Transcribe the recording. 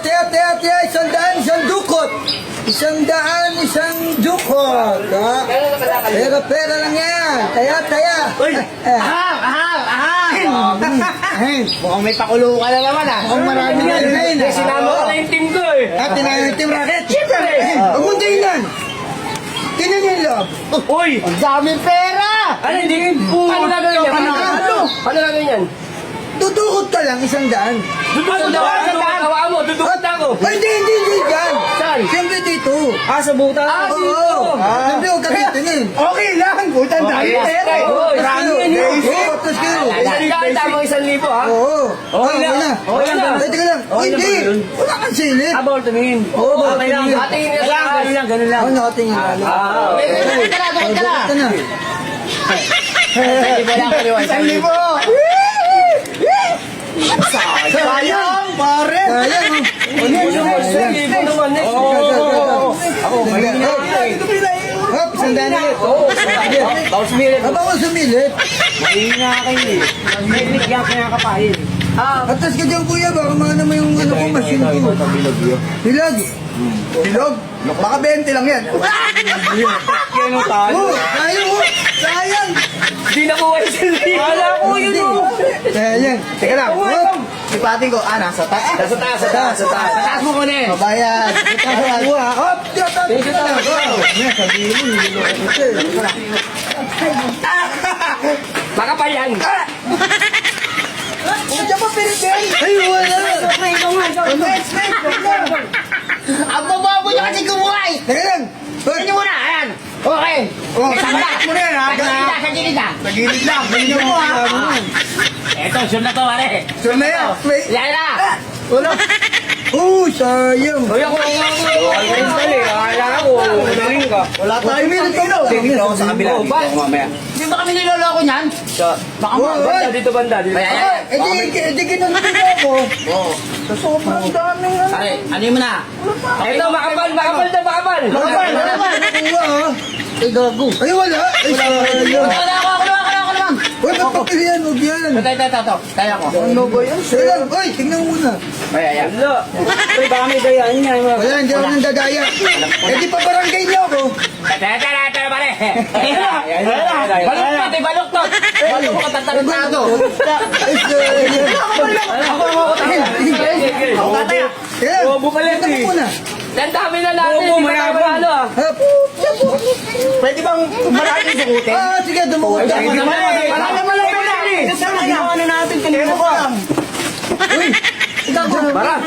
tiya, 100, isang dukot. 100, isang dukot. Pera lang yan. Taya. Uy! Mukhang may pakulo ka na naman ah. Mukhang marami yan. Sinama ko na yung team ko eh. Tinanong yung team racket. Siyempre! Huwag mong tingnan. Tingnan niyo yung loob. Uy! Ang daming pera! Ano hindi? Paano gagawin yan? Paano gagawin yan? Dudukot ka lang, 100. Dudukot na ako! Dudukot na ako! Ay, hindi dyan. Saan? Siyempre dito. Sa buta? Oo. Siyempre, huwag ka titingin. Okay lang, butan dami pera. Marami yan yun. Oo, tapos kayo. Tama 1,000 ha? Oo. Okay lang. Okay lang. Ay, teka lang. Ay, hindi. Wala kang silip. Bawal tumingin. Oo, bawal Okay lang. tumingin. Atingin na lang. Ganun lang. Ako nakatingin lang. Dukot ka na. Ito na. 1,000. Sayang, pare. Sayang. Ako, may Hop, 100 ulit. Bawal sumilip. Bawal sumilip. Mahina kayo eh. May bigyan kinakapahin. Atas ka dyan, kuya. Baka maano mo yung ano ko, machine ko. Hilag. Hilag? Baka 20 lang yan. Yan ang talo. Oh, sayang oh. Sayang. Hindi na ko 1,000. Wala ko yun oh. Sayang. Teka lang. Hop. Sipatin ko. Nasa taas. Sa taas mo ko na eh. Bayad. Hop. Thank you talaga. Sabihin mo, niloloko ko siya. Makapal yan. Diyan pa pinigay. Ay, wala. Ang bababoy niya kasi kumuhay. Teka lang. Ganyan mo na. Ayan. Okay. Takas mo na yan, ha? Sa gilid ah. Sa gilid lang. Ganyan mo, ha? Eto, sure na to, pare. Sure na yan. Yan na. Wala. Oh, sayang. Uy, ako dali. Akala ko, magaling ka. Wala tayo. Tingin ako sa kabila. Di ba kami niloloko niyan? Baka banda, dito banda. Di kinunod ako. Sa sobrang daming ano. Pare, ano mo na? Eto, makapal na. Nakuha, ha? Ay, gago. Ay, wala. Ay, sayang. Wala ako naman. Uy, ba't papilihan? Huwag yan. Ito. Kaya ko. Ano ba yan? Sayang. Uy, tingnan mo muna. Ayan. Wala. Uy, baka may gayaan niya. Wala, hindi ako nang gagaya. Eh, di pa barangay niyo ako. Tara, pare. Baluktot. Baluktot ka tatarantado. Ay, sayang. Ako tataya. Kaya, Bobo ka lang, tingnan mo eh. muna. Ang dami na natin. Bobo, mayabang. Hop. Pwede bang maraming sukutin? Sige, dumukot ka. Sige, Marami mo lang pala. Ano natin kanina pa? Uy, Para.